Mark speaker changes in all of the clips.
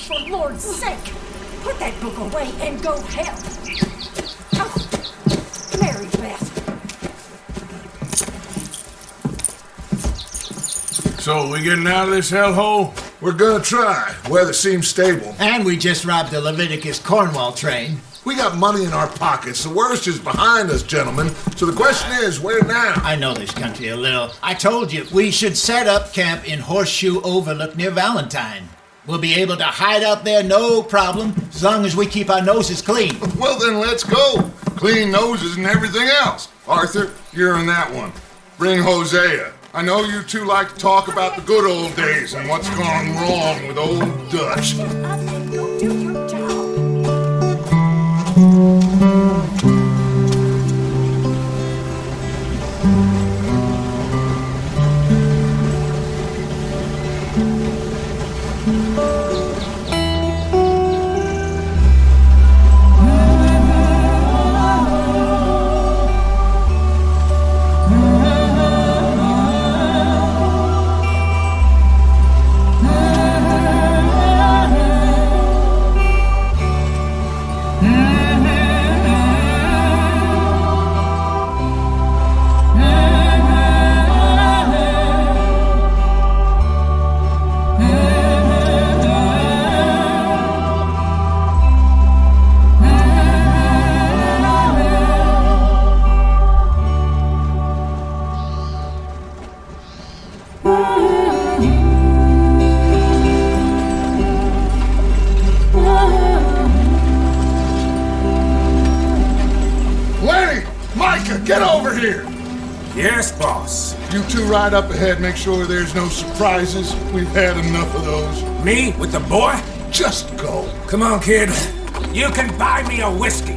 Speaker 1: for Lord's sake! Put that book away and go help! Oh, Mary Beth.
Speaker 2: So, we getting out of this hellhole?
Speaker 3: We're gonna try. Weather seems stable.
Speaker 4: And we just robbed the Leviticus Cornwall train.
Speaker 3: We got money in our pockets. The worst is behind us, gentlemen. So the question is, where now?
Speaker 4: I know this country a little. I told you, we should set up camp in Horseshoe Overlook near Valentine. We'll be able to hide out there, no problem, as long as we keep our noses clean.
Speaker 3: Well, then let's go. Clean noses and everything else. Arthur, you're in that one. Bring Hosea. I know you two like to talk about the good old days and what's gone wrong with old Dutch.
Speaker 1: Up and go do your job.
Speaker 3: Get over here!
Speaker 2: Yes, boss.
Speaker 3: You two ride up ahead, make sure there's no surprises. We've had enough of those.
Speaker 2: Me with the boy?
Speaker 3: Just go.
Speaker 2: Come on, kid. You can buy me a whiskey.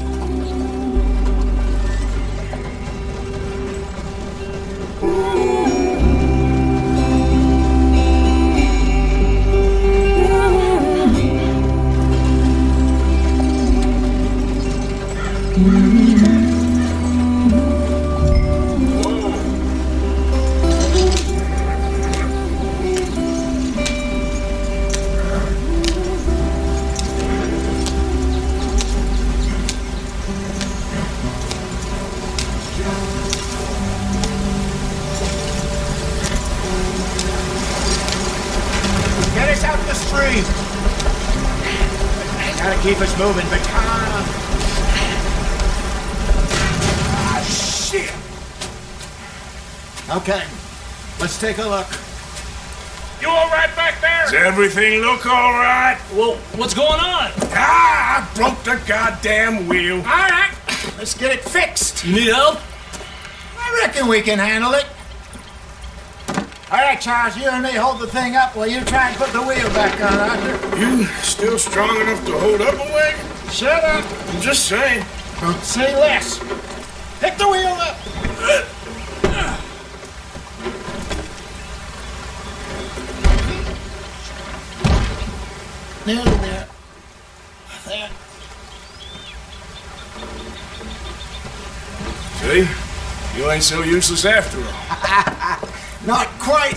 Speaker 4: Gotta keep us moving, but come on.
Speaker 2: Ah, shit!
Speaker 4: Okay, let's take a look.
Speaker 5: You all right back there?
Speaker 2: Does everything look all right?
Speaker 5: Well, what's going on?
Speaker 2: Ah, I broke the goddamn wheel.
Speaker 4: All right, let's get it fixed.
Speaker 5: You need help?
Speaker 4: I reckon we can handle it. All right, Charles, you and me hold the thing up while you try and put the wheel back on, Arthur.
Speaker 2: You still strong enough to hold up a wagon?
Speaker 4: Shut up.
Speaker 2: I'm just saying.
Speaker 4: Don't say less. Pick the wheel up. Nearly there. There.
Speaker 2: See? You ain't so useless after all.
Speaker 4: Not quite.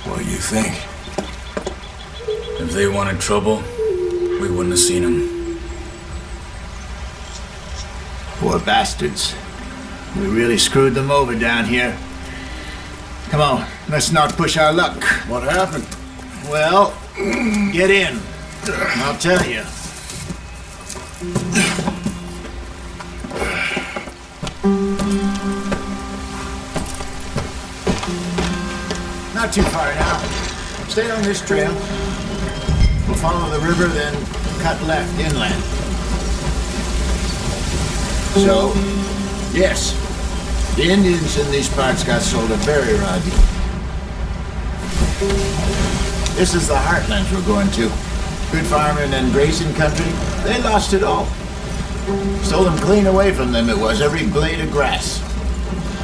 Speaker 2: What do you think?
Speaker 5: If they wanted trouble, we wouldn't have seen them.
Speaker 4: Poor bastards. We really screwed them over down here. Come on, let's not push our luck.
Speaker 3: What happened?
Speaker 4: Well, get in. I'll tell you. Not too far now. Stay on this trail. We'll follow the river, then cut left inland. So, yes, the Indians in these parts got sold a very raw deal. This is the heartlands we're going to. Good farming and grazing country. They lost it all. Stole them clean away from them, it was, every blade of grass.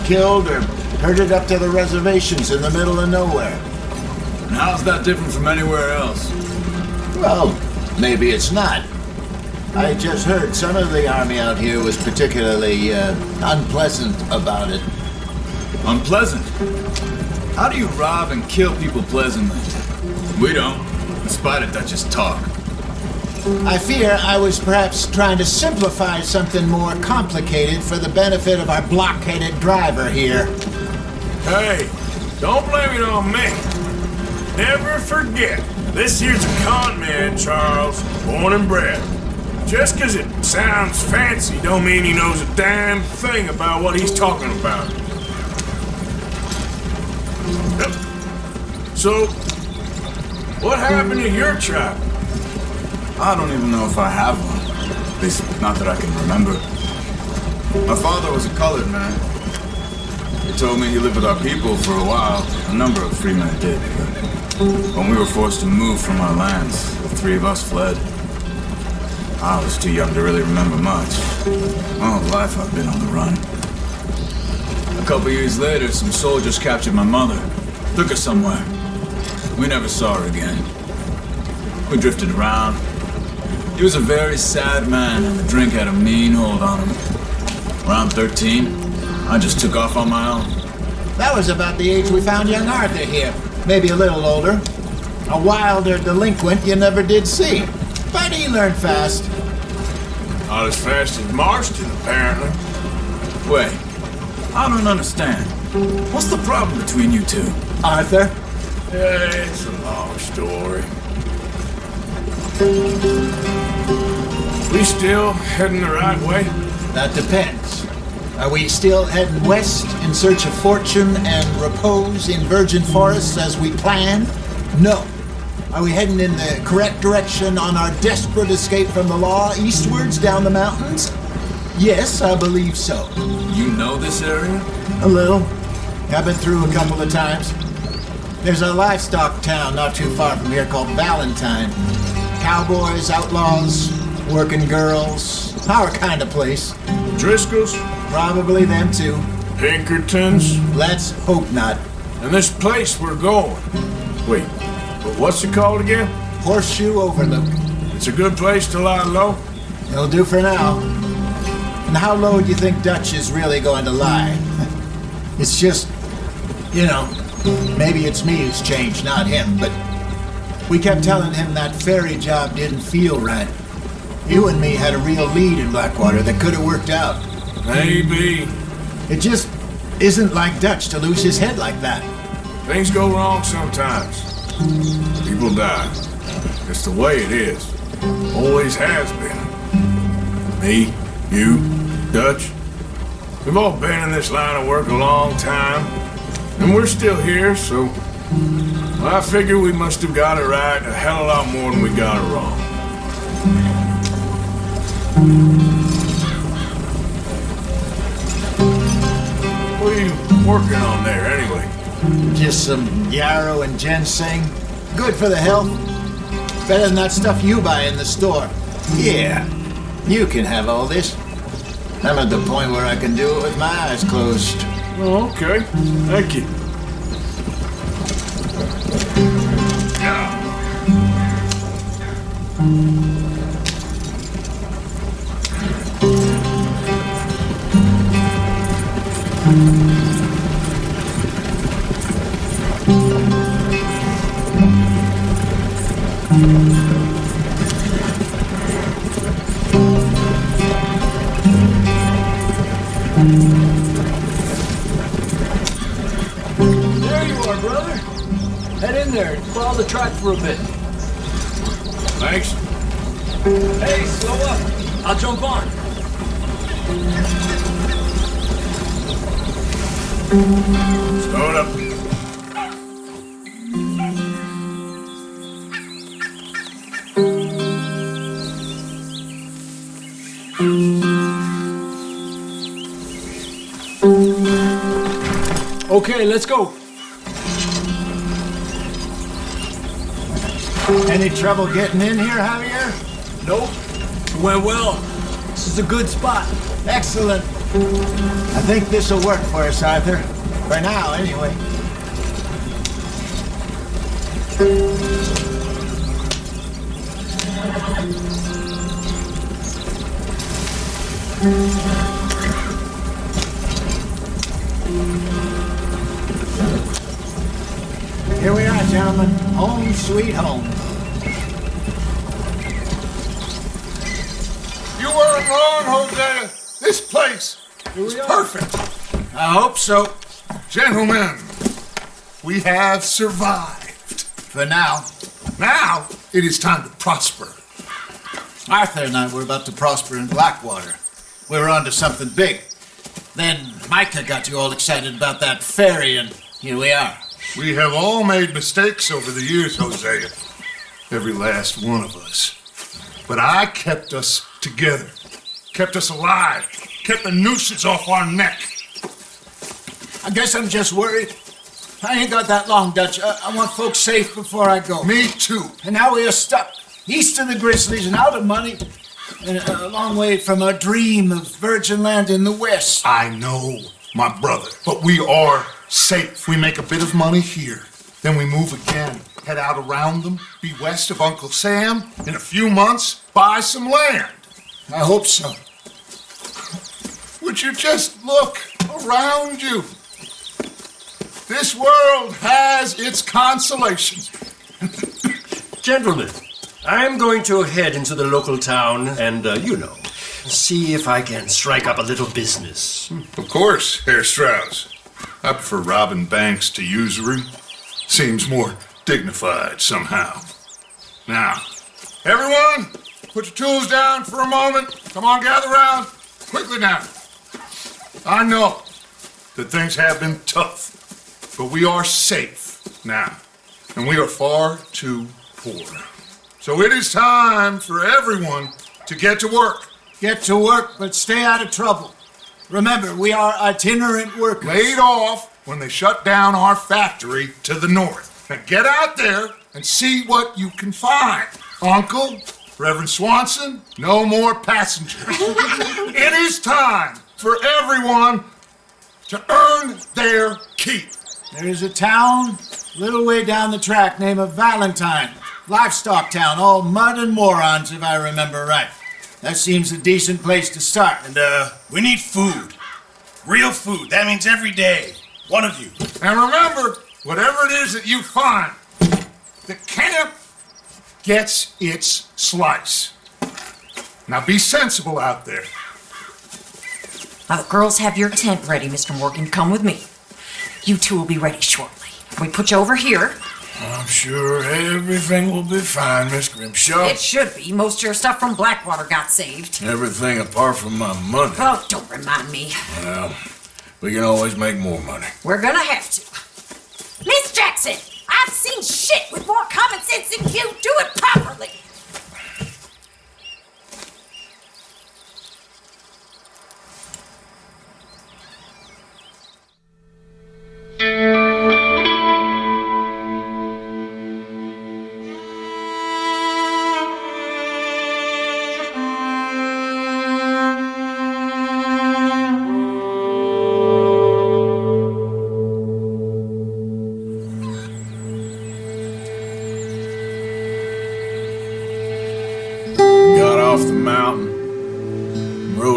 Speaker 4: Killed or herded up to the reservations in the middle of nowhere.
Speaker 5: And how's that different from anywhere else?
Speaker 4: Well, maybe it's not. I just heard some of the army out here was particularly unpleasant about it.
Speaker 5: Unpleasant? How do you rob and kill people pleasantly? We don't, in spite of Dutch's talk.
Speaker 4: I fear I was perhaps trying to simplify something more complicated for the benefit of our blockheaded driver here.
Speaker 2: Hey, don't blame it on me. Never forget, this here's a con man, Charles, born and bred. Just 'cause it sounds fancy don't mean he knows a damn thing about what he's talking about. Yep. So, what happened to your tribe?
Speaker 5: I don't even know if I have one. At least, not that I can remember. My father was a colored man. He told me he lived with our people for a while. A number of free men did. When we were forced to move from our lands, the three of us fled. I was too young to really remember much. All life I've been on the run. A couple years later, some soldiers captured my mother. Took her somewhere. We never saw her again. We drifted around. He was a very sad man, and the drink had a mean hold on him. Around 13, I just took off on my own.
Speaker 4: That was about the age we found young Arthur here. Maybe a little older. A wilder delinquent you never did see. But he learned fast.
Speaker 2: Not as fast as Marston, apparently.
Speaker 5: Wait, I don't understand. What's the problem between you two?
Speaker 4: Arthur?
Speaker 2: It's a long story. We still heading the right way?
Speaker 4: That depends. Are we still heading west in search of fortune and repose in virgin forests as we planned? No. Are we heading in the correct direction on our desperate escape from the law eastwards down the mountains? Yes, I believe so.
Speaker 5: You know this area?
Speaker 4: A little. I've been through a couple of times. There's a livestock town not too far from here called Valentine. Cowboys, outlaws, working girls, our kind of place.
Speaker 2: Driscoll's?
Speaker 4: Probably them too.
Speaker 2: Pinkertons?
Speaker 4: Let's hope not.
Speaker 2: And this place we're going. Wait, but what's it called again?
Speaker 4: Horseshoe Overlook.
Speaker 2: It's a good place to lie low?
Speaker 4: It'll do for now. And how low do you think Dutch is really going to lie? It's just, you know, maybe it's me who's changed, not him, but we kept telling him that ferry job didn't feel right. You and me had a real lead in Blackwater that could have worked out.
Speaker 2: Maybe.
Speaker 4: It just isn't like Dutch to lose his head like that.
Speaker 2: Things go wrong sometimes. People die. It's the way it is. Always has been. Me, you, Dutch. We've all been in this line of work a long time. And we're still here, so... Well, I figure we must have got it right a hell of a lot more than we got it wrong. What are you working on there, anyway?
Speaker 4: Just some yarrow and ginseng. Good for the health. Better than that stuff you buy in the store. Yeah, you can have all this. I'm at the point where I can do it with my eyes closed.
Speaker 2: Oh, okay. Thank you.
Speaker 6: There you are, brother. Head in there and follow the track for a bit.
Speaker 2: Thanks.
Speaker 6: Hey, slow up. I'll jump on.
Speaker 2: Slow it up.
Speaker 6: Okay, let's go.
Speaker 4: Any trouble getting in here, Javier?
Speaker 6: Nope. It went well. This is a good spot.
Speaker 4: Excellent. I think this will work for us, Arthur. For now, anyway. Here we are, gentlemen. Home sweet home.
Speaker 3: You weren't wrong, Hosea. This place is perfect.
Speaker 4: I hope so.
Speaker 3: Gentlemen, we have survived.
Speaker 4: For now.
Speaker 3: Now, it is time to prosper.
Speaker 4: Arthur and I were about to prosper in Blackwater. We were on to something big. Then Micah got you all excited about that ferry, and here we are.
Speaker 3: We have all made mistakes over the years, Hosea. Every last one of us. But I kept us together. Kept us alive. Kept the nooses off our neck.
Speaker 4: I guess I'm just worried. I ain't got that long, Dutch. I want folks safe before I go.
Speaker 3: Me too.
Speaker 4: And now we are stuck east of the Grizzlies and out of money, and a long way from our dream of virgin land in the west.
Speaker 3: I know, my brother, but we are safe. We make a bit of money here, then we move again, head out around them, be west of Uncle Sam. In a few months, buy some land.
Speaker 4: I hope so.
Speaker 3: Would you just look around you? This world has its consolations.
Speaker 6: Gentlemen, I'm going to head into the local town and, see if I can strike up a little business.
Speaker 3: Of course, Herr Strauss. I prefer robbing banks to usury. Seems more dignified somehow. Now, everyone, put your tools down for a moment. Come on, gather round. Quickly now. I know that things have been tough, but we are safe now, and we are far too poor. So it is time for everyone to get to work.
Speaker 4: Get to work, but stay out of trouble. Remember, we are itinerant workers.
Speaker 3: Laid off when they shut down our factory to the north. Now get out there and see what you can find. Uncle, Reverend Swanson, no more passengers. It is time for everyone to earn their keep.
Speaker 4: There is a town a little way down the track named Valentine. Livestock town, all mud and morons, if I remember right. That seems a decent place to start.
Speaker 7: And, we need food. Real food. That means every day. One of you.
Speaker 3: And remember, whatever it is that you find, the camp gets its slice. Now be sensible out there.
Speaker 1: Now the girls have your tent ready, Mr. Morgan. Come with me. You two will be ready shortly. We put you over here.
Speaker 2: I'm sure everything will be fine, Miss Grimshaw.
Speaker 1: It should be. Most of your stuff from Blackwater got saved.
Speaker 2: Everything apart from my money.
Speaker 1: Oh, don't remind me.
Speaker 2: Well, we can always make more money.
Speaker 1: We're gonna have to. Miss Jackson, I've seen shit with more common sense than you. Do it properly.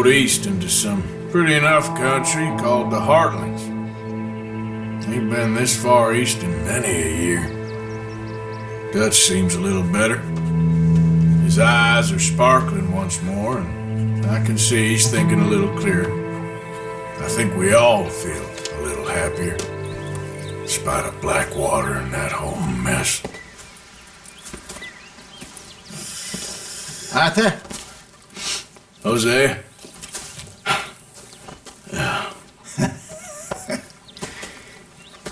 Speaker 2: East into some pretty enough country called the Heartlands. Ain't been this far east in many a year. Dutch seems a little better. His eyes are sparkling once more, and I can see he's thinking a little clearer. I think we all feel a little happier, in spite of Blackwater and that whole mess.
Speaker 4: Arthur?
Speaker 2: Jose?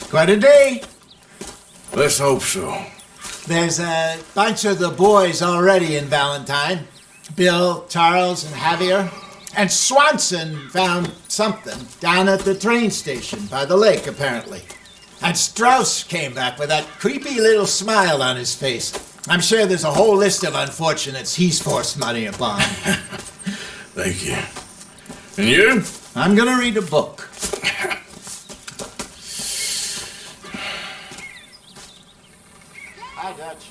Speaker 4: Quite a day.
Speaker 2: Let's hope so.
Speaker 4: There's a bunch of the boys already in Valentine. Bill, Charles, and Javier. And Swanson found something down at the train station by the lake, apparently. And Strauss came back with that creepy little smile on his face. I'm sure there's a whole list of unfortunates he's forced money upon.
Speaker 2: Thank you. And you?
Speaker 4: I'm gonna read a book. Hi, Dutch.